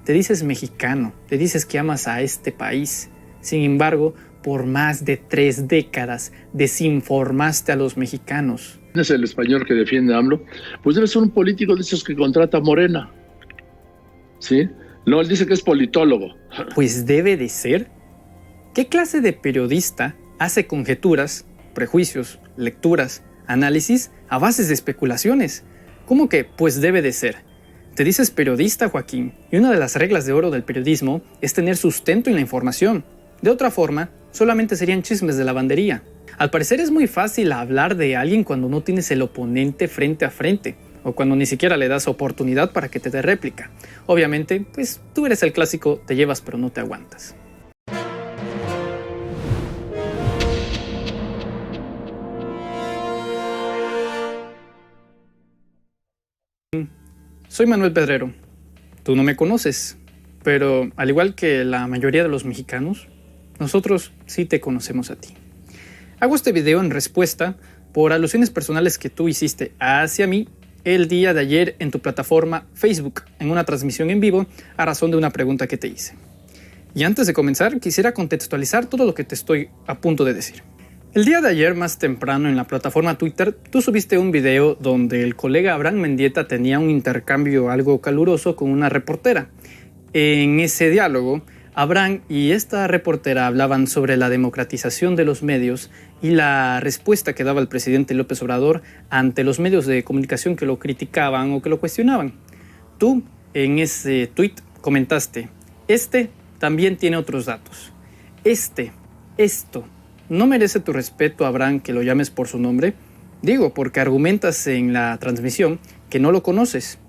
te dices mexicano, te dices que amas a este país. Sin embargo, por más de 3 décadas desinformaste a los mexicanos. ¿Es el español que defiende a AMLO? Pues debe ser un político de esos que contrata Morena. ¿Sí? No, él dice que es politólogo. Pues debe de ser. ¿Qué clase de periodista hace conjeturas, prejuicios, lecturas, análisis a bases de especulaciones? ¿Cómo que pues debe de ser? Te dices periodista, Joaquín, y una de las reglas de oro del periodismo es tener sustento en la información. De otra forma, solamente serían chismes de lavandería. Al parecer es muy fácil hablar de alguien cuando no tienes el oponente frente a frente, o cuando ni siquiera le das oportunidad para que te dé réplica. Obviamente, pues tú eres el clásico, te llevas pero no te aguantas. Soy Manuel Pedrero. Tú no me conoces, pero al igual que la mayoría de los mexicanos, nosotros sí te conocemos a ti. Hago este video en respuesta por alusiones personales que tú hiciste hacia mí el día de ayer en tu plataforma Facebook, en una transmisión en vivo, a razón de una pregunta que te hice. Y antes de comenzar, quisiera contextualizar todo lo que te estoy a punto de decir. El día de ayer, más temprano, en la plataforma Twitter, tú subiste un video donde el colega Abraham Mendieta tenía un intercambio algo caluroso con una reportera. En ese diálogo, Abraham y esta reportera hablaban sobre la democratización de los medios y la respuesta que daba el presidente López Obrador ante los medios de comunicación que lo criticaban o que lo cuestionaban. Tú, en ese tweet, comentaste: este también tiene otros datos. Esto, ¿no merece tu respeto, Abraham, que lo llames por su nombre? Digo, porque argumentas en la transmisión que no lo conoces.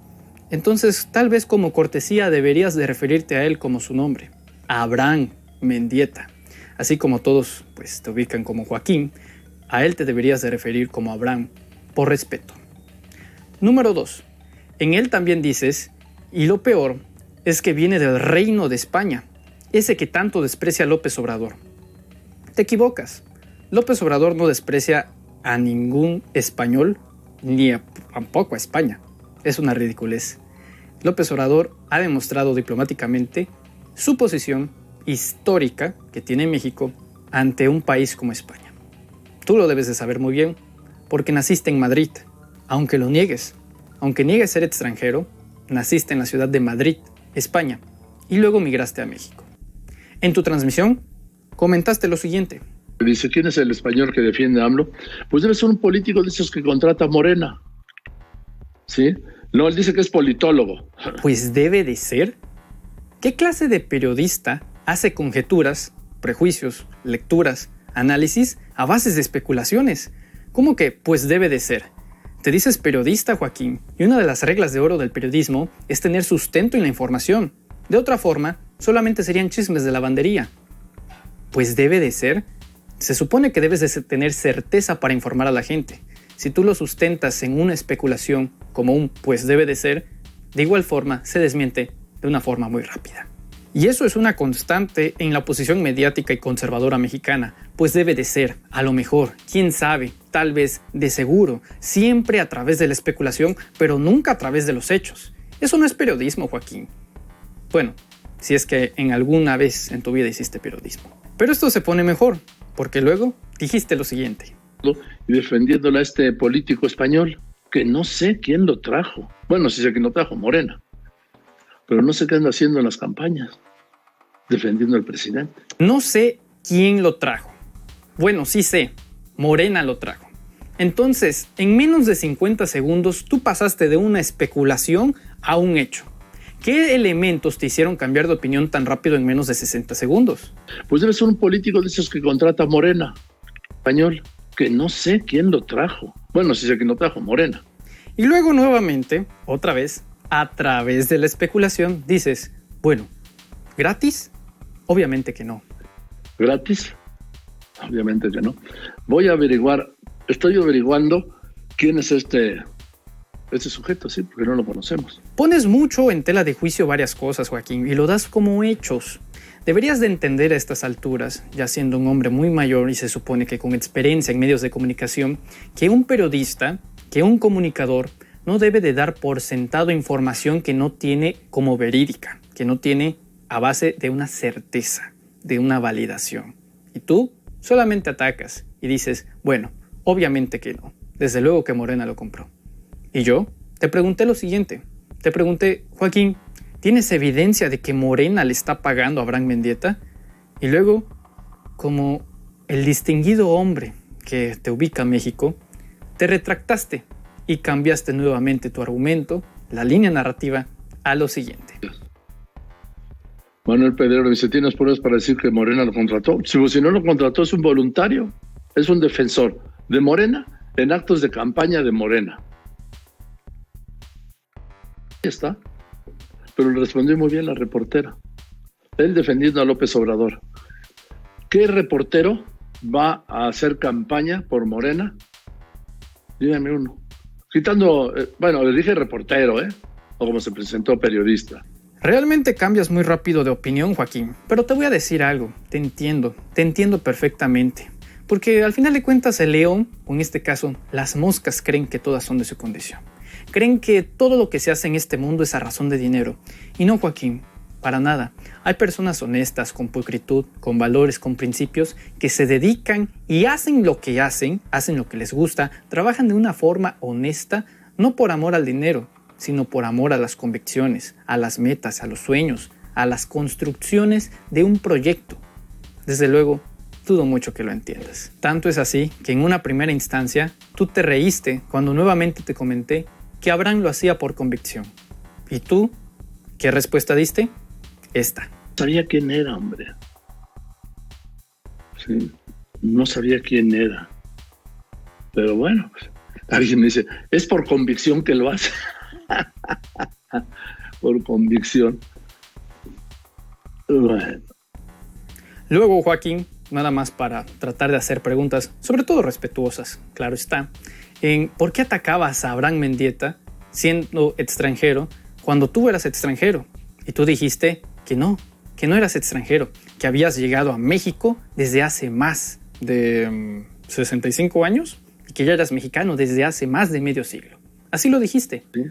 Entonces, tal vez como cortesía deberías de referirte a él como su nombre, Abraham Mendieta. Así como todos pues, te ubican como Joaquín, a él te deberías de referir como Abraham, por respeto. Número 2. En él también dices, y lo peor es que viene del Reino de España, ese que tanto desprecia a López Obrador. Te equivocas. López Obrador no desprecia a ningún español, ni tampoco a España. Es una ridiculez. López Obrador ha demostrado diplomáticamente su posición histórica que tiene México ante un país como España. Tú lo debes de saber muy bien, porque naciste en Madrid, aunque lo niegues. Aunque niegues ser extranjero, naciste en la ciudad de Madrid, España, y luego migraste a México. En tu transmisión, comentaste lo siguiente. Dice, ¿quién es el español que defiende a AMLO? Pues debe ser un político de esos que contrata Morena. ¿Sí? No, él dice que es politólogo. Pues debe de ser. ¿Qué clase de periodista hace conjeturas, prejuicios, lecturas, análisis a bases de especulaciones? ¿Cómo que pues debe de ser? Te dices periodista, Joaquín, y una de las reglas de oro del periodismo es tener sustento en la información. De otra forma, solamente serían chismes de lavandería. Pues debe de ser. Se supone que debes de tener certeza para informar a la gente. Si tú lo sustentas en una especulación como un pues debe de ser, de igual forma se desmiente de una forma muy rápida. Y eso es una constante en la oposición mediática y conservadora mexicana, pues debe de ser, a lo mejor, quién sabe, tal vez, de seguro, siempre a través de la especulación, pero nunca a través de los hechos. Eso no es periodismo, Joaquín. Bueno, si es que en alguna vez en tu vida hiciste periodismo. Pero esto se pone mejor, porque luego dijiste lo siguiente. Y defendiéndole a este político español, que no sé quién lo trajo. Bueno, sí sé quién lo trajo, Morena. Pero no sé qué anda haciendo en las campañas, defendiendo al presidente. No sé quién lo trajo. Bueno, sí sé, Morena lo trajo. Entonces, en menos de 50 segundos, tú pasaste de una especulación a un hecho. ¿Qué elementos te hicieron cambiar de opinión tan rápido en menos de 60 segundos? Pues debe ser un político de esos que contrata Morena, español, que no sé quién lo trajo. Bueno, sí sé quién lo trajo, Morena. Y luego nuevamente, otra vez, a través de la especulación, dices, bueno, ¿gratis? Obviamente que no. ¿Gratis? Obviamente que no. Voy a averiguar, estoy averiguando quién es este sujeto, sí, porque no lo conocemos. Pones mucho en tela de juicio varias cosas, Joaquín, y lo das como hechos. Deberías de entender a estas alturas, ya siendo un hombre muy mayor y se supone que con experiencia en medios de comunicación, que un periodista, que un comunicador, no debe de dar por sentado información que no tiene como verídica. que no tiene a base de una certeza, de una validación. Y tú solamente atacas y dices, bueno, obviamente que no. Desde luego que Morena lo compró. Y yo te pregunté lo siguiente. Te pregunté, Joaquín, ¿tienes evidencia de que Morena le está pagando a Abraham Mendieta? Y luego, como el distinguido hombre que te ubica en México, te retractaste y cambiaste nuevamente tu argumento, la línea narrativa, a lo siguiente. Manuel Pedrero dice, ¿tienes pruebas para decir que Morena lo contrató? Si no lo contrató, es un voluntario, es un defensor de Morena en actos de campaña de Morena. Ahí está. Pero le respondió muy bien la reportera. Él defendiendo a López Obrador. ¿Qué reportero va a hacer campaña por Morena? Dígame uno. Quitando, le dije reportero, o como se presentó, periodista. Realmente cambias muy rápido de opinión, Joaquín, pero te voy a decir algo, te entiendo perfectamente. Porque al final de cuentas el león, o en este caso las moscas, creen que todas son de su condición. Creen que todo lo que se hace en este mundo es a razón de dinero. Y no, Joaquín, para nada. Hay personas honestas, con pulcritud, con valores, con principios, que se dedican y hacen lo que les gusta, trabajan de una forma honesta, no por amor al dinero, sino por amor a las convicciones, a las metas, a los sueños, a las construcciones de un proyecto. Desde luego, dudo mucho que lo entiendas. Tanto es así que en una primera instancia tú te reíste cuando nuevamente te comenté que Abraham lo hacía por convicción. ¿Y tú? ¿Qué respuesta diste? Esta. No sabía quién era, hombre. Sí, no sabía quién era. Pero bueno, alguien me dice, es por convicción que lo hace. Por convicción. Bueno. Luego, Joaquín, nada más para tratar de hacer preguntas, sobre todo respetuosas, claro está, en ¿por qué atacabas a Abraham Mendieta siendo extranjero cuando tú eras extranjero? Y tú dijiste que no eras extranjero, que habías llegado a México desde hace más de 65 años y que ya eras mexicano desde hace más de medio siglo. Así lo dijiste. Sí.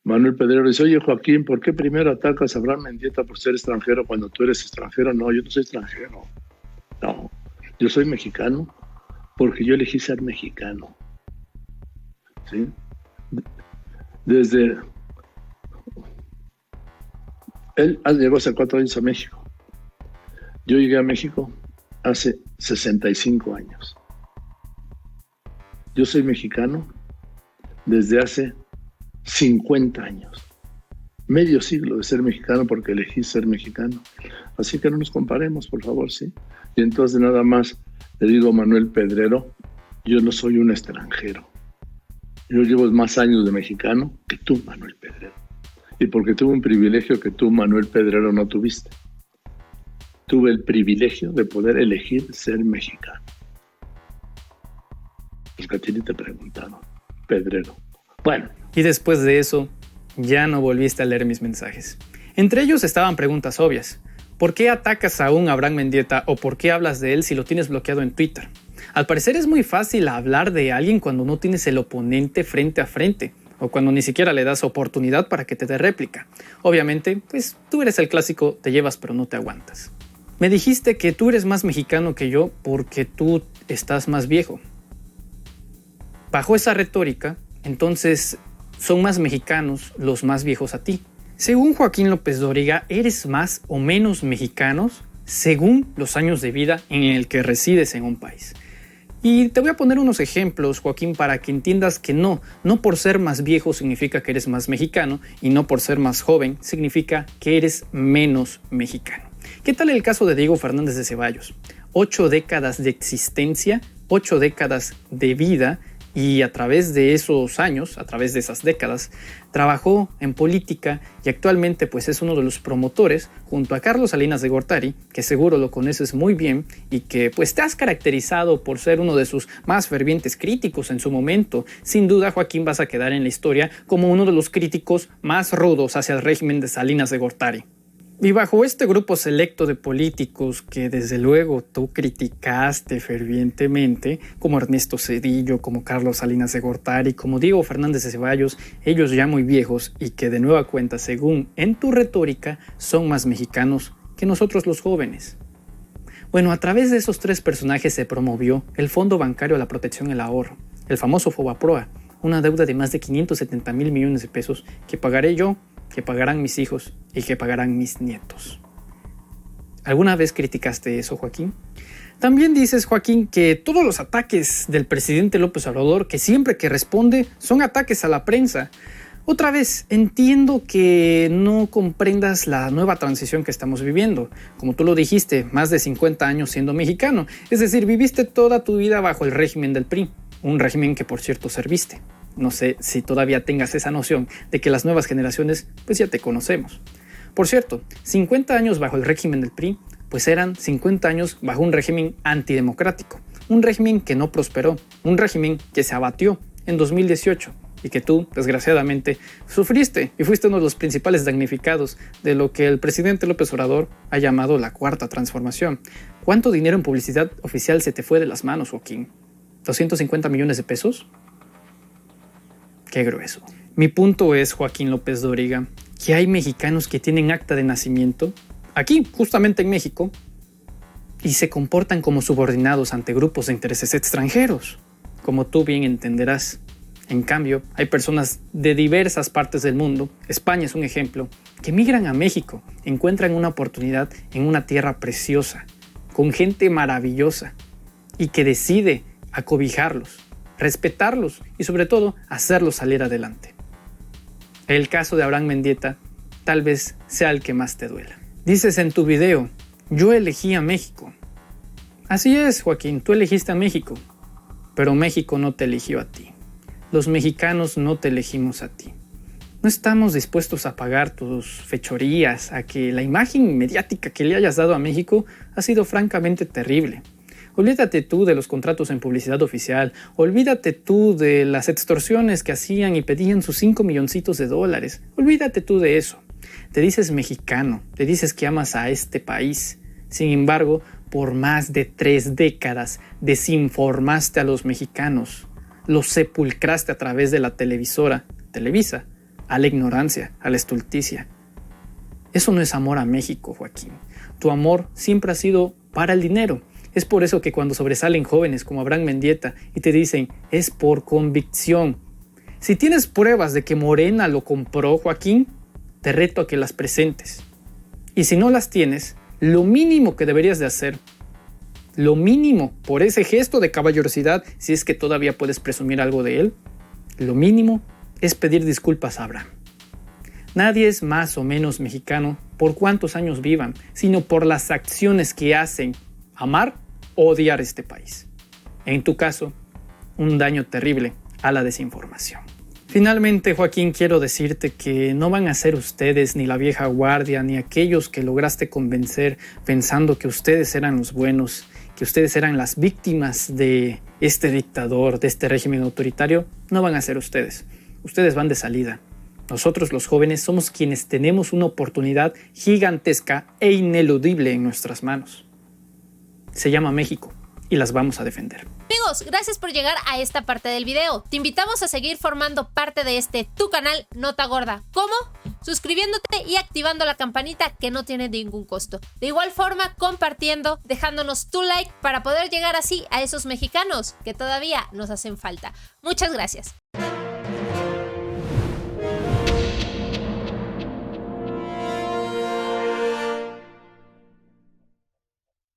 Manuel Pedrero dice, oye Joaquín, ¿por qué primero atacas a Abraham Mendieta por ser extranjero cuando tú eres extranjero? No, yo no soy extranjero. No, yo soy mexicano porque yo elegí ser mexicano. ¿Sí? Desde... Él llegó hace 4 años a México. Yo llegué a México hace 65 años. Yo soy mexicano desde hace 50 años. Medio siglo de ser mexicano porque elegí ser mexicano. Así que no nos comparemos, por favor, ¿sí? Y entonces nada más le digo a Manuel Pedrero, yo no soy un extranjero. Yo llevo más años de mexicano que tú, Manuel Pedrero. Y porque tuve un privilegio que tú, Manuel Pedrero, no tuviste. Tuve el privilegio de poder elegir ser mexicano. Porque a ti ni te preguntaron, Pedrero. Bueno. Y después de eso, ya no volviste a leer mis mensajes. Entre ellos estaban preguntas obvias. ¿Por qué atacas aún a Abraham Mendieta o por qué hablas de él si lo tienes bloqueado en Twitter? Al parecer es muy fácil hablar de alguien cuando no tienes el oponente frente a frente o cuando ni siquiera le das oportunidad para que te dé réplica. Obviamente, pues tú eres el clásico, te llevas pero no te aguantas. Me dijiste que tú eres más mexicano que yo porque tú estás más viejo. Bajo esa retórica, entonces son más mexicanos los más viejos a ti. Según Joaquín López Dóriga, ¿eres más o menos mexicanos según los años de vida en el que resides en un país? Y te voy a poner unos ejemplos, Joaquín, para que entiendas que no por ser más viejo significa que eres más mexicano y no por ser más joven significa que eres menos mexicano. ¿Qué tal el caso de Diego Fernández de Ceballos? 8 décadas de existencia, 8 décadas de vida. Y a través de esos años, a través de esas décadas, trabajó en política y actualmente pues es uno de los promotores junto a Carlos Salinas de Gortari, que seguro lo conoces muy bien y que pues te has caracterizado por ser uno de sus más fervientes críticos en su momento. Sin duda, Joaquín, vas a quedar en la historia como uno de los críticos más rudos hacia el régimen de Salinas de Gortari. Y bajo este grupo selecto de políticos que desde luego tú criticaste fervientemente, como Ernesto Zedillo, como Carlos Salinas de Gortari, como Diego Fernández de Ceballos, ellos ya muy viejos y que de nueva cuenta, según en tu retórica, son más mexicanos que nosotros los jóvenes. Bueno, a través de esos tres personajes se promovió el Fondo Bancario a la Protección y el Ahorro, el famoso Fobaproa, una deuda de más de 570,000 millones de pesos que pagaré yo, que pagarán mis hijos y que pagarán mis nietos. ¿Alguna vez criticaste eso, Joaquín? También dices, Joaquín, que todos los ataques del presidente López Obrador, que siempre que responde, son ataques a la prensa. Otra vez, entiendo que no comprendas la nueva transición que estamos viviendo. Como tú lo dijiste, más de 50 años siendo mexicano. Es decir, viviste toda tu vida bajo el régimen del PRI. Un régimen que, por cierto, serviste. No sé si todavía tengas esa noción de que las nuevas generaciones pues ya te conocemos. Por cierto, 50 años bajo el régimen del PRI pues eran 50 años bajo un régimen antidemocrático, un régimen que no prosperó, un régimen que se abatió en 2018 y que tú, desgraciadamente, sufriste y fuiste uno de los principales damnificados de lo que el presidente López Obrador ha llamado la cuarta transformación. ¿Cuánto dinero en publicidad oficial se te fue de las manos, Joaquín? ¿250 millones de pesos? Qué grueso. Mi punto es, Joaquín López Dóriga, que hay mexicanos que tienen acta de nacimiento, aquí, justamente en México, y se comportan como subordinados ante grupos de intereses extranjeros, como tú bien entenderás. En cambio, hay personas de diversas partes del mundo, España es un ejemplo, que migran a México, encuentran una oportunidad en una tierra preciosa, con gente maravillosa, y que decide acobijarlos, respetarlos y sobre todo hacerlos salir adelante. El caso de Abraham Mendieta tal vez sea el que más te duela. Dices en tu video, yo elegí a México. Así es, Joaquín, tú elegiste a México, pero México no te eligió a ti. Los mexicanos no te elegimos a ti. No estamos dispuestos a pagar tus fechorías, a que la imagen mediática que le hayas dado a México ha sido francamente terrible. Olvídate tú de los contratos en publicidad oficial, olvídate tú de las extorsiones que hacían y pedían sus 5 milloncitos de dólares, olvídate tú de eso. Te dices mexicano, te dices que amas a este país. Sin embargo, por más de 3 décadas desinformaste a los mexicanos, los sepulcraste a través de la televisora, Televisa, a la ignorancia, a la estulticia. Eso no es amor a México, Joaquín. Tu amor siempre ha sido para el dinero. Es por eso que cuando sobresalen jóvenes como Abraham Mendieta y te dicen, es por convicción. Si tienes pruebas de que Morena lo compró, Joaquín, te reto a que las presentes. Y si no las tienes, lo mínimo que deberías de hacer, lo mínimo por ese gesto de caballerosidad, si es que todavía puedes presumir algo de él, lo mínimo es pedir disculpas a Abraham. Nadie es más o menos mexicano por cuántos años vivan, sino por las acciones que hacen amar o odiar este país. En tu caso, un daño terrible a la desinformación. Finalmente, Joaquín, quiero decirte que no van a ser ustedes ni la vieja guardia ni aquellos que lograste convencer pensando que ustedes eran los buenos, que ustedes eran las víctimas de este dictador, de este régimen autoritario. No van a ser ustedes. Ustedes van de salida. Nosotros los jóvenes somos quienes tenemos una oportunidad gigantesca e ineludible en nuestras manos. Se llama México y las vamos a defender. Amigos, gracias por llegar a esta parte del video. Te invitamos a seguir formando parte de tu canal Nota Gorda. ¿Cómo? Suscribiéndote y activando la campanita que no tiene ningún costo. De igual forma, compartiendo, dejándonos tu like para poder llegar así a esos mexicanos que todavía nos hacen falta. Muchas gracias.